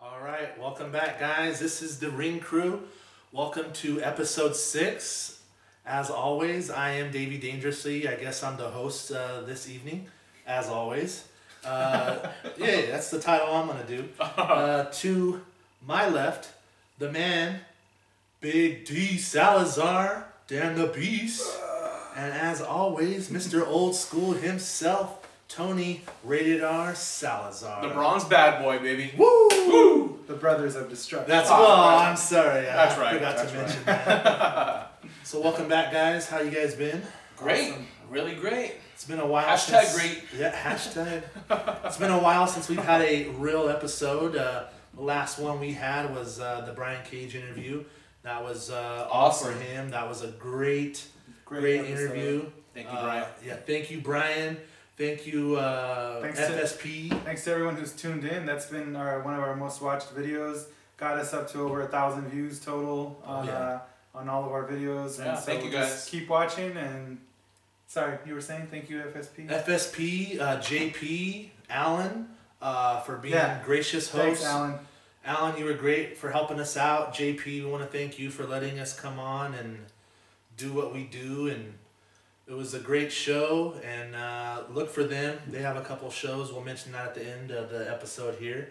All right, welcome back, guys. This is the Ring Crew. Welcome to episode 6. As always, I am Davey Dangerously. I guess I'm the host this evening, as always. Yeah, that's the title I'm going to do. To my left, the man, Big D Salazar, Dan the Beast. And as always, Mr. Old School himself, Tony Rated R Salazar. The bronze bad boy, baby. Woo! Woo! The Brothers of Destruction. That's I'm sorry. That's I right. forgot to mention that. So welcome back, guys. How you guys been? Great. Awesome. Really great. It's been a while. Hashtag great. Yeah, hashtag. It's been a while since we've had a real episode. The last one we had was the Brian Cage interview. That was all for him. That was a great interview. Thank you, Brian. Yeah, thank you, Brian. Thank you, FSP. Thanks to everyone who's tuned in. That's been one of our most watched videos. Got us up to over 1,000 views total on all of our videos. Yeah, and so thank you, guys. Just keep watching and. Sorry, you were saying thank you, FSP? FSP, JP, Alan, for being gracious hosts. Thanks, Alan. Alan, you were great for helping us out. JP, we want to thank you for letting us come on and do what we do. And it was a great show. And look for them. They have a couple shows. We'll mention that at the end of the episode here.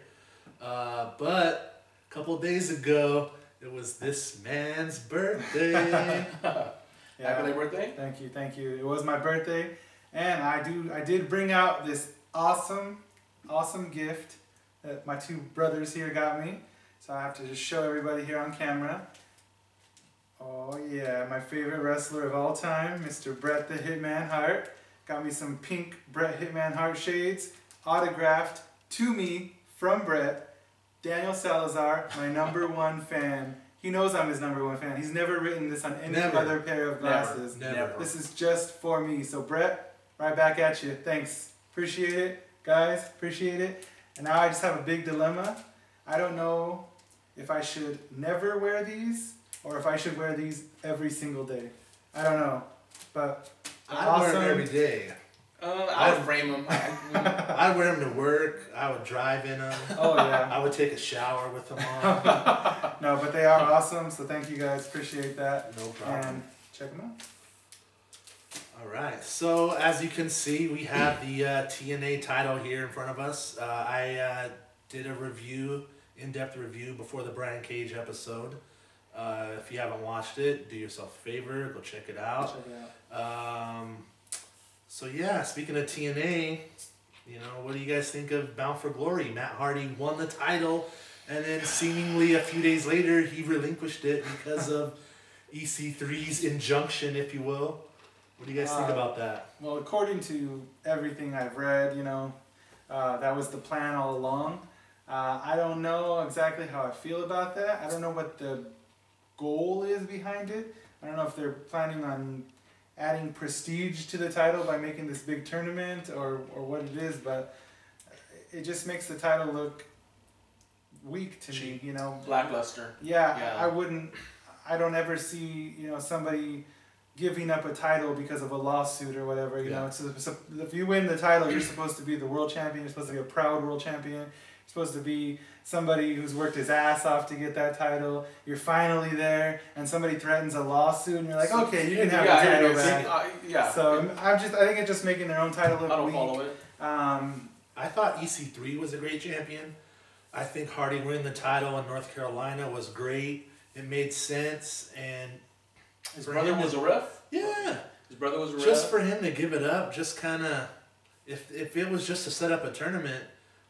But a couple days ago, it was this man's birthday. Yeah. Happy birthday. Thank you. It was my birthday, and I did bring out this awesome gift that my two brothers here got me. So I have to just show everybody here on camera. Oh yeah, my favorite wrestler of all time, Mr. Bret the Hitman Hart. Got me some pink Bret Hitman Hart shades, autographed to me from Bret. Daniel Salazar, my #1 fan. He knows I'm his #1 fan. He's never written this on any other pair of glasses. Never. This is just for me. So Bret, right back at you. Thanks. Appreciate it. Guys, appreciate it. And now I just have a big dilemma. I don't know if I should never wear these or if I should wear these every single day. I don't know. But I wear them every day. I would frame them. I'd wear them to work. I would drive in them. Oh yeah. I would take a shower with them on. No, but they are awesome. So thank you guys. Appreciate that. No problem. And check them out. All right. So as you can see, we have the TNA title here in front of us. I did a in-depth review before the Brian Cage episode. If you haven't watched it, do yourself a favor. Go check it out. Check it out. So yeah, speaking of TNA, what do you guys think of Bound for Glory? Matt Hardy won the title, and then seemingly a few days later, he relinquished it because of EC3's injunction, if you will. What do you guys think about that? Well, according to everything I've read, that was the plan all along. I don't know exactly how I feel about that. I don't know what the goal is behind it. I don't know if they're planning on adding prestige to the title by making this big tournament or what it is, but it just makes the title look weak to me, Lackluster. Yeah. I don't ever see, somebody giving up a title because of a lawsuit or whatever, if you win the title, you're supposed to be the world champion, you're supposed to be a proud world champion, you're supposed to be somebody who's worked his ass off to get that title. You're finally there, and somebody threatens a lawsuit, and you're like, okay, you can have the title back. So I think it's just making their own title look weak. I don't follow it. I thought EC3 was a great champion. I think Hardy winning the title in North Carolina was great. It made sense, and his brother was a ref. Yeah, his brother was a ref. Just for him to give it up, just kind of, if it was just to set up a tournament.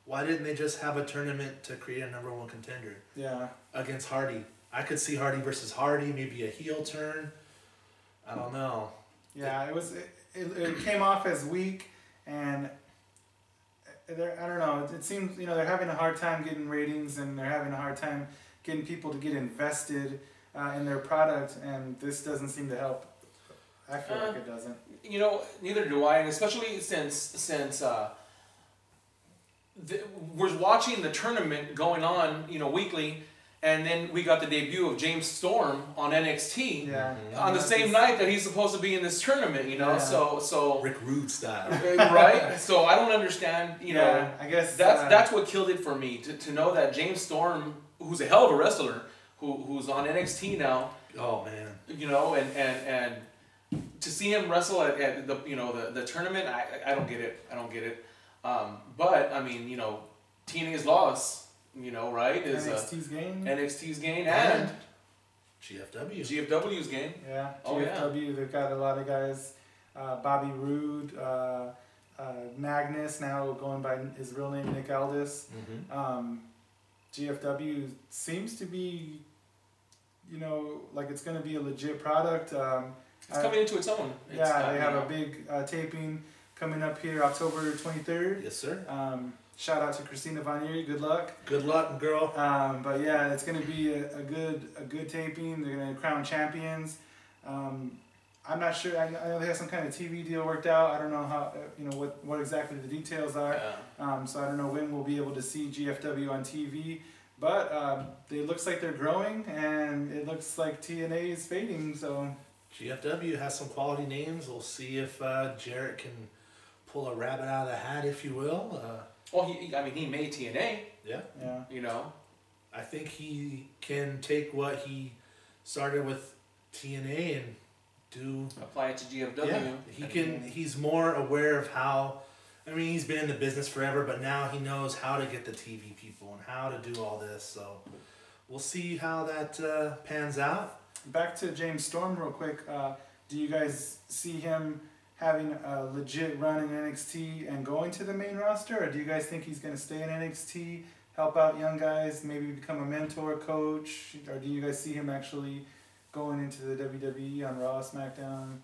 Why didn't they just have a tournament to create a #1 contender? Yeah. Against Hardy. I could see Hardy versus Hardy, maybe a heel turn. I don't know. Yeah, it came off as weak, and I don't know. It seems they're having a hard time getting ratings, and they're having a hard time getting people to get invested in their product, and this doesn't seem to help. I feel like it doesn't. Neither do I, and especially since. We're watching the tournament going on, weekly, and then we got the debut of James Storm on NXT on the same night that he's supposed to be in this tournament, you know. Yeah. So Rick Rude style. right? So I don't understand, you know. I guess that's what killed it for me to know that James Storm, who's a hell of a wrestler, who's on NXT now. Oh man. You know, and to see him wrestle at the the tournament, I don't get it. I don't get it. But I mean, you know, TNA's loss, you know, right? Is NXT's gain and GFW's gain. Yeah. Oh, GFW. They've got a lot of guys. Bobby Roode, Magnus, now going by his real name Nick Aldis. GFW seems to be, you know, like it's going to be a legit product. It's coming into its own. They have a big taping coming up here October 23rd. Yes, sir. Shout out to Christina Von Erie. Good luck. Good luck, girl. But yeah, it's going to be a good taping. They're going to crown champions. I'm not sure. I know they have some kind of TV deal worked out. I don't know how, you know, what exactly the details are. So I don't know when we'll be able to see GFW on TV. But it looks like they're growing, and it looks like TNA is fading. So GFW has some quality names. We'll see if Jarrett can pull a rabbit out of the hat, if you will. Well, he made TNA. Yeah. You know, I think he can take what he started with TNA and apply it to GFW. Yeah, he can. He's more aware of how. I mean, he's been in the business forever, but now he knows how to get the TV people and how to do all this. So we'll see how that pans out. Back to James Storm real quick. Do you guys see him having a legit run in NXT and going to the main roster, or do you guys think he's going to stay in NXT, help out young guys, maybe become a mentor, coach, or do you guys see him actually going into the WWE on Raw, SmackDown?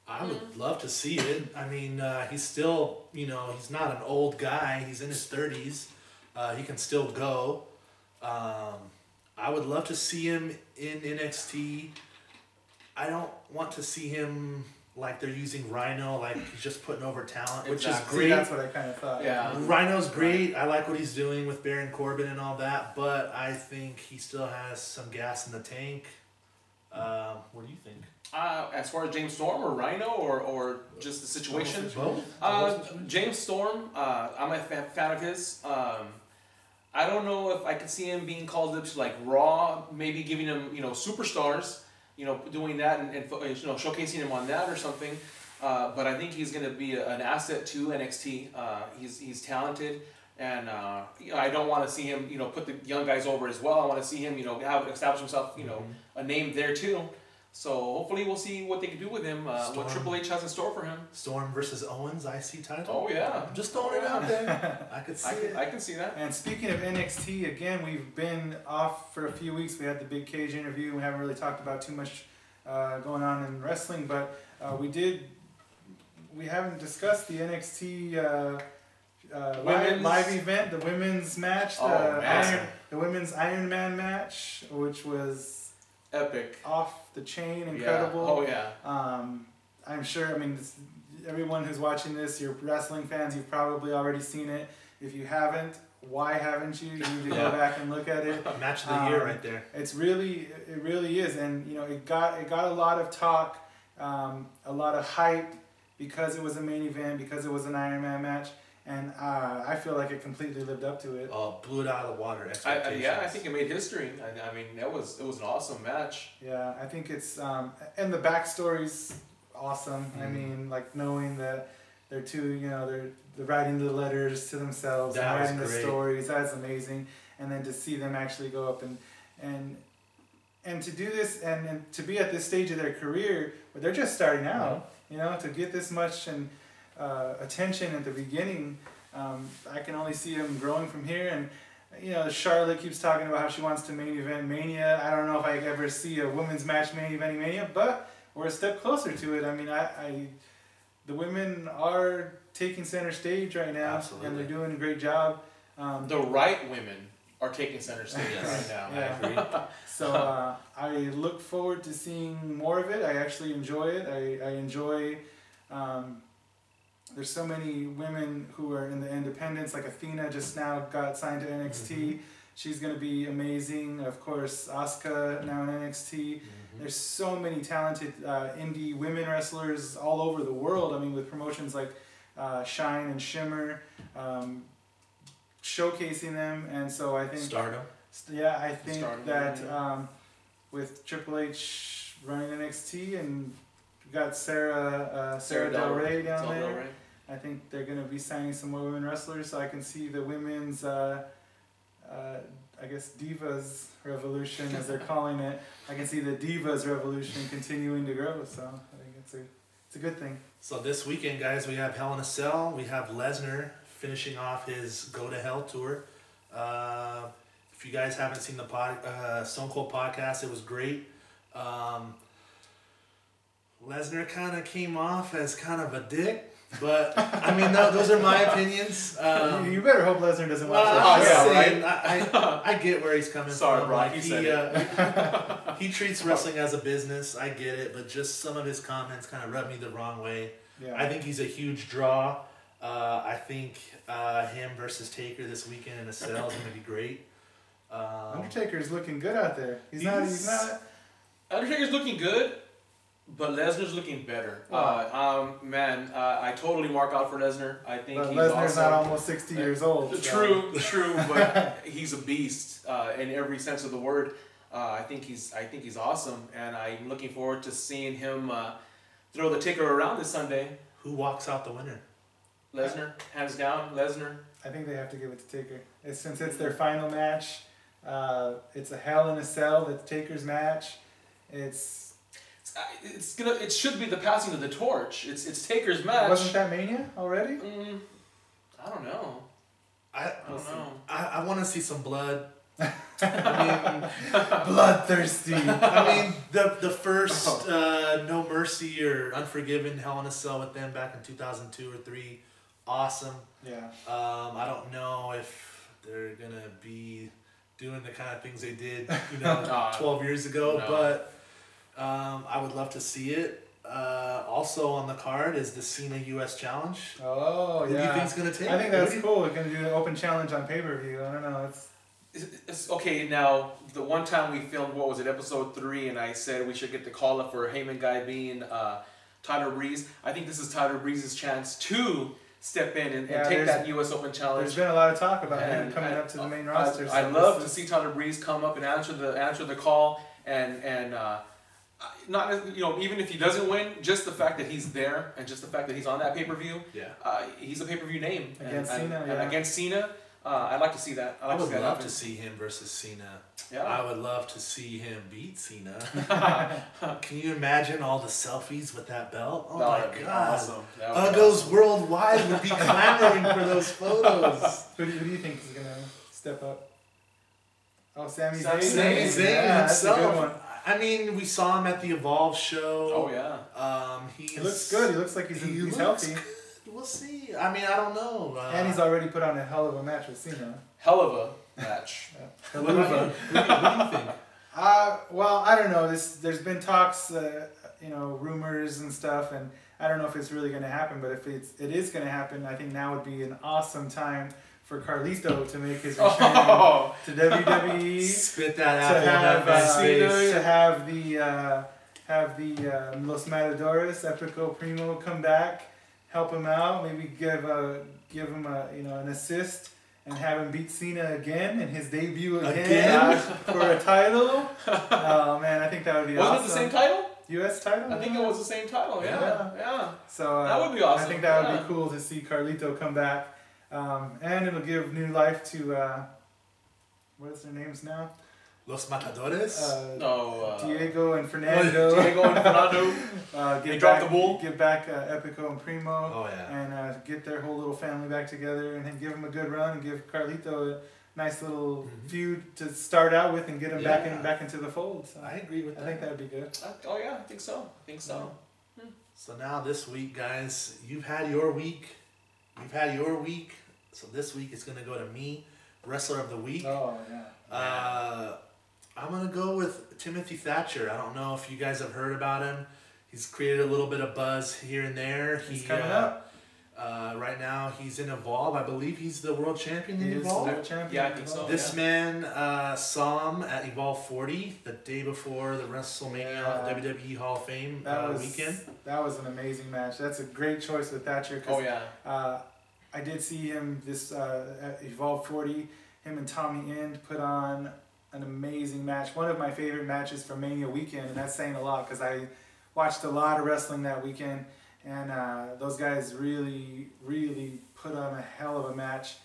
I would love to see it. I mean, he's still, you know, he's not an old guy. He's in his 30s. He can still go. I would love to see him in NXT. I don't want to see him like they're using Rhino, like he's just putting over talent, which is great. See, that's what I kind of thought. Yeah. Rhino's great. I like what he's doing with Baron Corbin and all that, but I think he still has some gas in the tank. What do you think? As far as James Storm or Rhino or just the situation? Both. James Storm, I'm a fan of his. I don't know if I could see him being called up to like Raw, maybe giving him, you know, superstars, you know, doing that and you know, showcasing him on that or something. But I think he's going to be an asset to NXT. He's talented, and you know, I don't want to see him, you know, put the young guys over as well. I want to see him, you know, establish himself, you know, a name there too. So hopefully we'll see what they can do with him, what Triple H has in store for him. Storm versus Owens IC title. Oh yeah, I'm just throwing it out there. I could see it. I can see that. And speaking of NXT, again, we've been off for a few weeks. We had the Big Cage interview. We haven't really talked about too much going on in wrestling, but we haven't discussed the NXT live event, the women's match, the women's Iron Man match, which was epic, off the chain, incredible. Yeah. Oh yeah. I'm sure. I mean, everyone who's watching this, you're wrestling fans. You've probably already seen it. If you haven't, why haven't you? You need to go back and look at it. Match of the year right there. It really is, and you know, it got a lot of talk, a lot of hype because it was a main event, because it was an Iron Man match, and I feel like it completely lived up to it. Oh, blew it out of the water. Expectations. I think it made history. I mean, it was an awesome match. Yeah, I think it's and the backstory's awesome. I mean, like knowing that they're they're writing the letters to themselves and writing the stories. That's amazing. And then to see them actually go up and to do this and to be at this stage of their career where they're just starting out, you know, to get this much attention at the beginning, I can only see them growing from here. And you know, Charlotte keeps talking about how she wants to main event Mania. I don't know if I ever see a women's match main event Mania, but we're a step closer to it. I mean, the women are taking center stage right now. Absolutely. And they're doing a great job. The right women are taking center stage right now. Yeah. I agree. So I look forward to seeing more of it. I actually enjoy it. I enjoy. There's so many women who are in the independents, like Athena just now got signed to NXT. She's going to be amazing. Of course, Asuka now in NXT. There's so many talented indie women wrestlers all over the world. I mean, with promotions like Shine and Shimmer, showcasing them. And so I think... Stardom. Yeah, I think Stardom, that with Triple H running NXT and we've got Sarah Del Rey down there. Del Rey. I think they're going to be signing some more women wrestlers, so I can see the women's, I guess, Divas Revolution, as they're calling it. I can see the Divas Revolution continuing to grow, so I think it's a good thing. So this weekend, guys, we have Hell in a Cell. We have Lesnar finishing off his Go to Hell tour. If you guys haven't seen the Stone Cold podcast, it was great. Lesnar kind of came off as kind of a dick. But I mean, those are my opinions. You better hope Lesnar doesn't watch that. I get where he's coming Sorry, from. Brock, Like he treats wrestling as a business. I get it, but just some of his comments kind of rubbed me the wrong way. Yeah. I think he's a huge draw. I think him versus Taker this weekend in a cell is going to be great. Undertaker's looking good out there. He's not. Undertaker's looking good. But Lesnar's looking better. Man, I totally mark out for Lesnar. I think he's Lesnar's awesome. not almost 60 years old. True, but he's a beast in every sense of the word. I think he's awesome, and I'm looking forward to seeing him throw the Taker around this Sunday. Who walks out the winner? Lesnar, hands down, Lesnar. I think they have to give it to Taker. Since it's their final match, it's a Hell in a Cell. That's Taker's match. It should be the passing of the torch. It's Taker's match. Wasn't that Mania already? I don't know. I don't know. I want to see some blood. I mean, bloodthirsty. I mean, the first No Mercy or Unforgiven Hell in a Cell with them back in 2002 or 3, awesome. Yeah. I don't know if they're gonna be doing the kind of things they did, 12 years ago, but. I would love to see it. Also on the card is the Cena US Challenge. Oh, yeah. Who do you think's gonna take? I think that's cool. We're gonna do an open challenge on pay-per-view. I don't know. It's okay. Now, the one time we filmed, what was it, episode 3, and I said we should get the call up for Heyman guy being Tyler Breeze. I think this is Tyler Breeze's chance to step in and take that US Open challenge. There's been a lot of talk about him coming up to the main roster. I'd love to see Tyler Breeze come up and answer the call and not even if he doesn't win, just the fact that he's there and just the fact that he's on that pay-per-view. Yeah. He's a pay-per-view name against Cena. And against Cena, I'd like to see that. I would love to see him versus Cena. Yeah. I would love to see him beat Cena. Can you imagine all the selfies with that belt? Oh my God! Awesome. Uggos worldwide would be clamoring for those photos. Who do you think is gonna step up? Oh, Sami Zayn. Sami Zayn That's a good one. himself. I mean, we saw him at the Evolve show. Oh yeah. He looks good. He looks like he's healthy. Good. We'll see. I mean, I don't know. And he's already put on a hell of a match with Cena. Hell of a match. What do you think? Well, I don't know. There's been talks, rumors and stuff, and I don't know if it's really going to happen. But if it is going to happen, I think now would be an awesome time for Carlito to make his return to WWE. Spit that apple to have the Los Matadores, Epico Primo, come back, help him out, maybe give him an assist, and have him beat Cena again in his debut again? For a title. Oh man, I think that would be awesome. Wasn't it the same title? U.S. title? I think it was the same title. Yeah. So that would be awesome. I think that would be cool to see Carlito come back. And it'll give new life to, what is their names now? Los Matadores? Diego and Fernando. They dropped the bull. Give back Epico and Primo. Oh, yeah. And get their whole little family back together and then give them a good run and give Carlito a nice little feud to start out with and get him back into the fold. So I agree with that. I think that would be good. I think so. So now this week, guys, you've had your week. So this week it's going to go to me, Wrestler of the Week. Oh, yeah. I'm going to go with Timothy Thatcher. I don't know if you guys have heard about him. He's created a little bit of buzz here and there. He's coming up. Right now he's in Evolve. I believe he's the world champion in He is the Evolve. world champion. Yeah, I think so. This man saw him at Evolve 40 the day before the WrestleMania WWE Hall of Fame weekend. That was an amazing match. That's a great choice with Thatcher. Oh yeah. I did see him at Evolve 40. Him and Tommy End put on an amazing match. One of my favorite matches from Mania weekend, and that's saying a lot because I watched a lot of wrestling that weekend, and those guys really, really put on a hell of a match.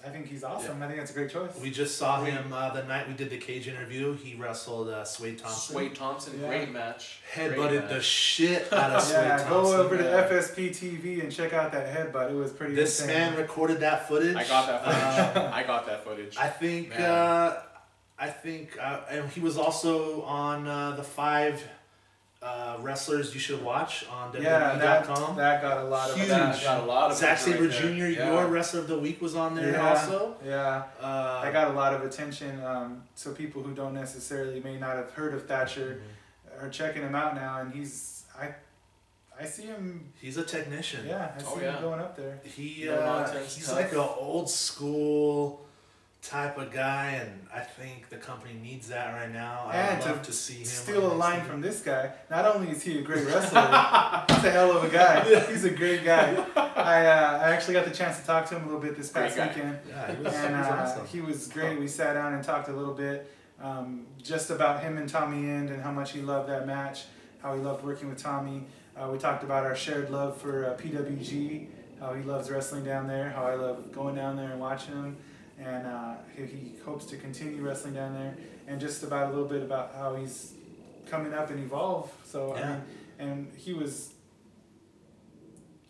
I think he's awesome. Yeah. I think that's a great choice. We just saw him the night we did the cage interview. He wrestled Swade Thompson. Swade Thompson, great match. Headbutted the shit out of Swade Thompson. Go over to FSP TV and check out that headbutt. It was pretty This insane. man recorded that footage. I got that footage. I got that footage. I think and he was also on the 5 wrestlers you should watch on WWE.com. That got a lot Huge. of got a lot of Zack people Sabre right Jr., there. your wrestler of the week was on there also. Yeah, I got a lot of attention. So people who don't necessarily may not have heard of Thatcher are checking him out now, and I see him. He's a technician. Yeah, I see him going up there. He's like an old school type of guy, and I think the company needs that right now. I'd love to see him. Steal a line from this guy. Not only is he a great wrestler, he's a hell of a guy. He's a great guy. I actually got the chance to talk to him a little bit this past weekend. Yeah, he was awesome. He was great. We sat down and talked a little bit just about him and Tommy End and how much he loved that match, how he loved working with Tommy. We talked about our shared love for PWG, how he loves wrestling down there, how I love going down there and watching him. And he hopes to continue wrestling down there, and just about a little bit about how he's coming up and evolve. So I mean, and he was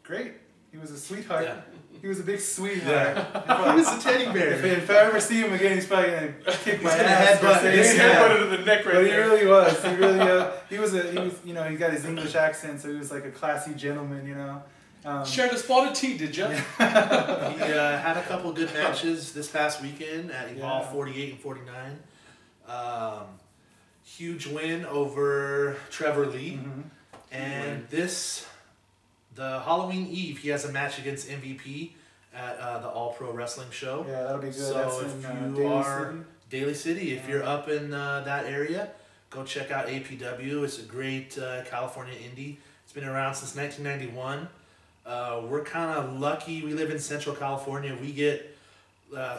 great. He was a sweetheart. Yeah. He was a big sweetheart. He was a teddy bear. If I ever see him again, he's probably gonna kick my gonna ass. headbutt this guy. Headbutted to the neck right But he there. really was. He really. He was. You know, he got his English accent, so he was like a classy gentleman. You know. Shared a spotted tea, did ya? He had a couple good matches this past weekend at Evolve 48 and 49. Huge win over Trevor Lee. And the Halloween Eve, he has a match against MVP at the All Pro Wrestling Show. Yeah, that'll be good. So That's if in you Daly are City. Daly City, if you're up in that area, go check out APW. It's a great California indie. It's been around since 1991. We're kind of lucky. We live in Central California. We get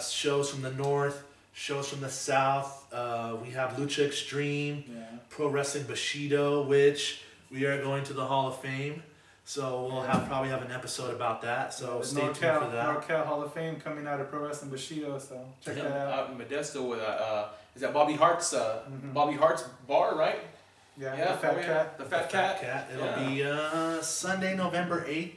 shows from the north, shows from the south. We have Lucha Extreme, Pro Wrestling Bushido, which we are going to the Hall of Fame. So we'll probably have an episode about that. So stay tuned for that. NorCal Hall of Fame coming out of Pro Wrestling Bushido. So check that out. Out in Modesto with is that Bobby Hart's Bobby Hart's bar, right? Yeah, the Fat Cat. The Fat Cat. It'll be Sunday, November 8th.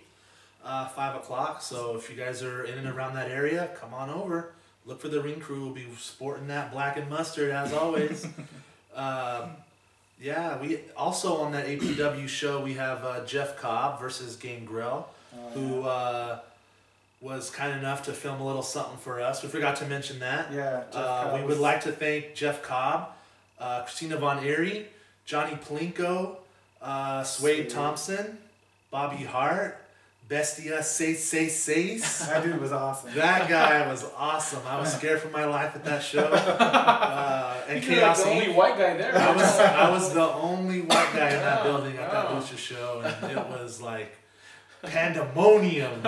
5 o'clock. So if you guys are in and around that area, come on over. Look for the Ring Crew. We'll be sporting that black and mustard as always. We also on that APW show we have Jeff Cobb versus Gangrel, who was kind enough to film a little something for us. We forgot to mention that. Yeah, Jeff Cobb we would like to thank Jeff Cobb, Christina Von Erie, Johnny Plinko, Swade Thompson, Bobby Hart, Bestia Says. That dude was awesome. That guy was awesome. I was scared for my life at that show. And You're like Chaos the only Inc. white guy there. I was the only white guy in that building at that Lucha show, and it was like pandemonium.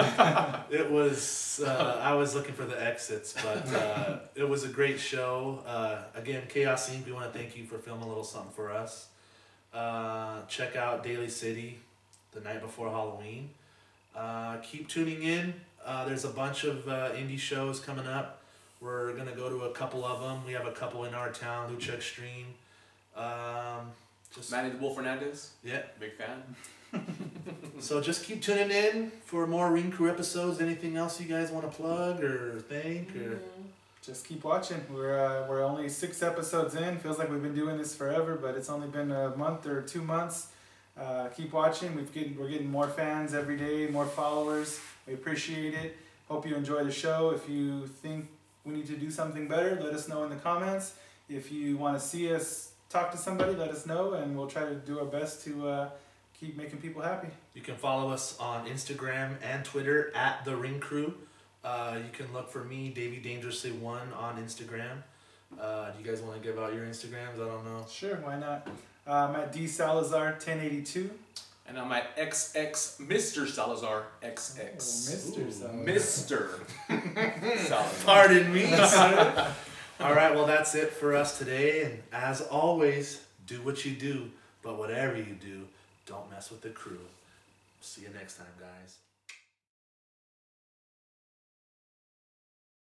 It was. I was looking for the exits, but it was a great show. Again, Chaos Inc. We want to thank you for filming a little something for us. Check out Daly City the night before Halloween. Keep tuning in. There's a bunch of indie shows coming up. We're going to go to a couple of them. We have a couple in our town, Lucha Extreme. Manny the Bull Fernandez. Yeah. Big fan. So just keep tuning in for more Ring Crew episodes. Anything else you guys want to plug or thank? Or Just keep watching. We're only 6 episodes in. Feels like we've been doing this forever, but it's only been a month or 2 months. Keep watching. We're getting more fans every day, more followers. We appreciate it. Hope you enjoy the show. If you think we need to do something better, let us know in the comments. If you want to see us talk to somebody, let us know, and we'll try to do our best to keep keep making people happy. You can follow us on Instagram and Twitter at the Ring Crüe. You can look for me, Davey Dangerously 1 on Instagram. Do you guys want to give out your Instagrams? I don't know. Sure, why not? I'm at D Salazar 1082. And I'm at XX Mr. Salazar XX. Oh, Mr. Salazar. Mr. Salazar. Pardon me, sir. All right, well, that's it for us today. And as always, do what you do, but whatever you do, don't mess with the crew. See you next time, guys.